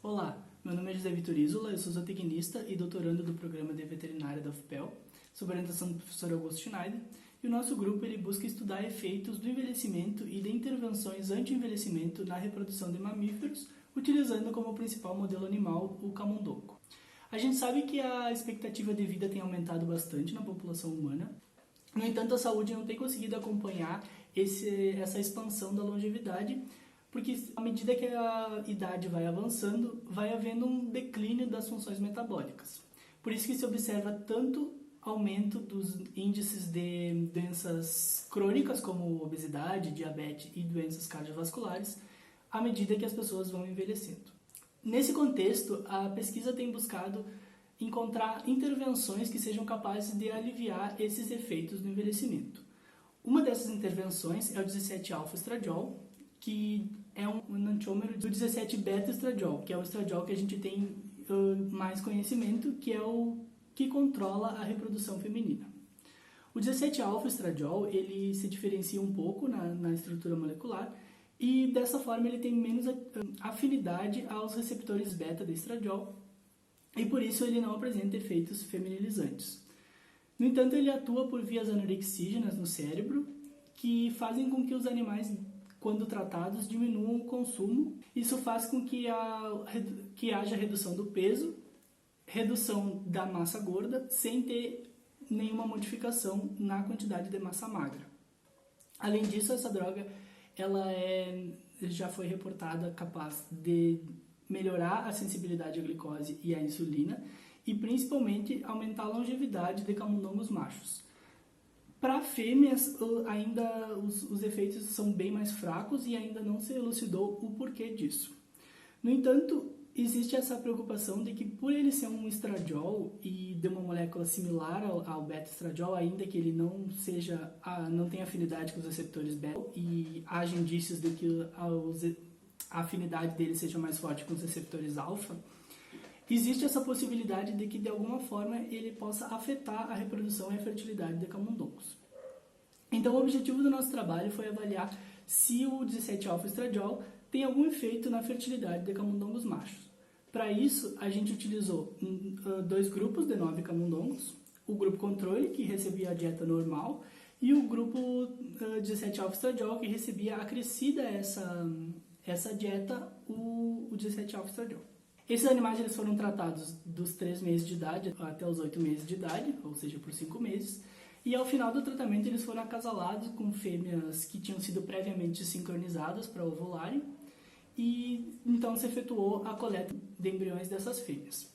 Olá, meu nome é José Vitor Isola, eu sou zootecnista e doutorando do programa de veterinária da UFPEL, sob orientação do professor Augusto Schneider, e o nosso grupo ele busca estudar efeitos do envelhecimento e de intervenções anti-envelhecimento na reprodução de mamíferos, utilizando como principal modelo animal o camundongo. A gente sabe que a expectativa de vida tem aumentado bastante na população humana, no entanto a saúde não tem conseguido acompanhar essa expansão da longevidade, porque à medida que a idade vai avançando, vai havendo um declínio das funções metabólicas. Por isso que se observa tanto aumento dos índices de doenças crônicas, como obesidade, diabetes e doenças cardiovasculares, à medida que as pessoas vão envelhecendo. Nesse contexto, a pesquisa tem buscado encontrar intervenções que sejam capazes de aliviar esses efeitos do envelhecimento. Uma dessas intervenções é o 17-alfa-estradiol, que é um enantiômero do 17-beta-estradiol, que é o estradiol que a gente tem mais conhecimento, que é o que controla a reprodução feminina. O 17-alfa-estradiol ele se diferencia um pouco na estrutura molecular e dessa forma ele tem menos afinidade aos receptores beta de estradiol e por isso ele não apresenta efeitos feminilizantes. No entanto, ele atua por vias anorexígenas no cérebro que fazem com que os animais, quando tratados, diminuam o consumo. Isso faz com que haja redução do peso, redução da massa gorda, sem ter nenhuma modificação na quantidade de massa magra. Além disso, essa droga já foi reportada capaz de melhorar a sensibilidade à glicose e à insulina e principalmente aumentar a longevidade de camundongos machos. Para fêmeas, ainda os efeitos são bem mais fracos e ainda não se elucidou o porquê disso. No entanto, existe essa preocupação de que por ele ser um estradiol e de uma molécula similar ao beta-estradiol, ainda que ele não tenha afinidade com os receptores beta e haja indícios de que a afinidade dele seja mais forte com os receptores alfa, existe essa possibilidade de que, de alguma forma, ele possa afetar a reprodução e a fertilidade de camundongos. Então, o objetivo do nosso trabalho foi avaliar se o 17-alfa-estradiol tem algum efeito na fertilidade de camundongos machos. Para isso, a gente utilizou dois grupos de 9 camundongos, o grupo controle, que recebia a dieta normal, e o grupo 17-alfa-estradiol, que recebia acrescida essa dieta, o 17-alfa-estradiol. Esses animais eles foram tratados dos 3 meses de idade até os 8 meses de idade, ou seja, por 5 meses, e ao final do tratamento eles foram acasalados com fêmeas que tinham sido previamente sincronizadas para ovularem, e então se efetuou a coleta de embriões dessas fêmeas.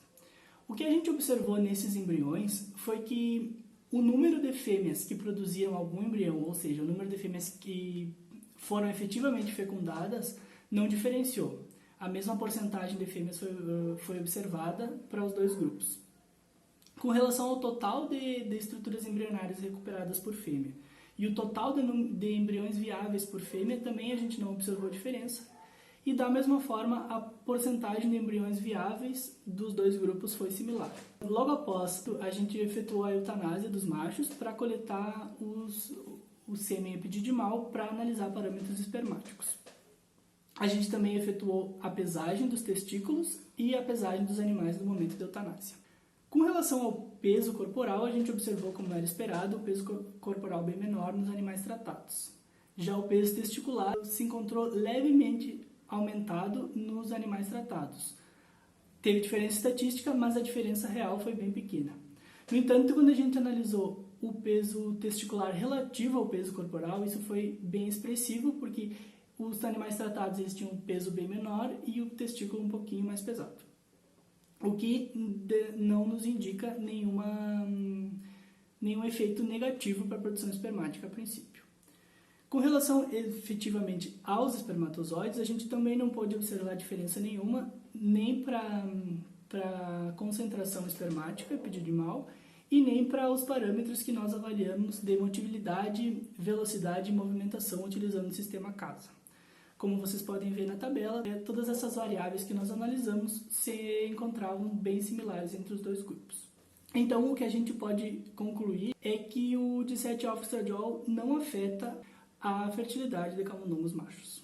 O que a gente observou nesses embriões foi que o número de fêmeas que produziram algum embrião, ou seja, o número de fêmeas que foram efetivamente fecundadas, não diferenciou. A mesma porcentagem de fêmeas foi observada para os dois grupos. Com relação ao total de estruturas embrionárias recuperadas por fêmea e o total de embriões viáveis por fêmea, também a gente não observou diferença. E da mesma forma, a porcentagem de embriões viáveis dos dois grupos foi similar. Logo após, a gente efetuou a eutanásia dos machos para coletar o sêmen epididimal para analisar parâmetros espermáticos. A gente também efetuou a pesagem dos testículos e a pesagem dos animais no momento da eutanásia. Com relação ao peso corporal, a gente observou, como era esperado, o peso corporal bem menor nos animais tratados. Já o peso testicular se encontrou levemente aumentado nos animais tratados. Teve diferença estatística, mas a diferença real foi bem pequena. No entanto, quando a gente analisou o peso testicular relativo ao peso corporal, isso foi bem expressivo, porque os animais tratados eles tinham um peso bem menor e o testículo um pouquinho mais pesado. O que não nos indica nenhum efeito negativo para a produção espermática a princípio. Com relação efetivamente aos espermatozoides, a gente também não pôde observar diferença nenhuma, nem para a concentração espermática epididimal e nem para os parâmetros que nós avaliamos de motilidade, velocidade e movimentação utilizando o sistema CASA. Como vocês podem ver na tabela, todas essas variáveis que nós analisamos se encontravam bem similares entre os dois grupos. Então, o que a gente pode concluir é que o 17-alfa-estradiol não afeta a fertilidade de camundongos machos.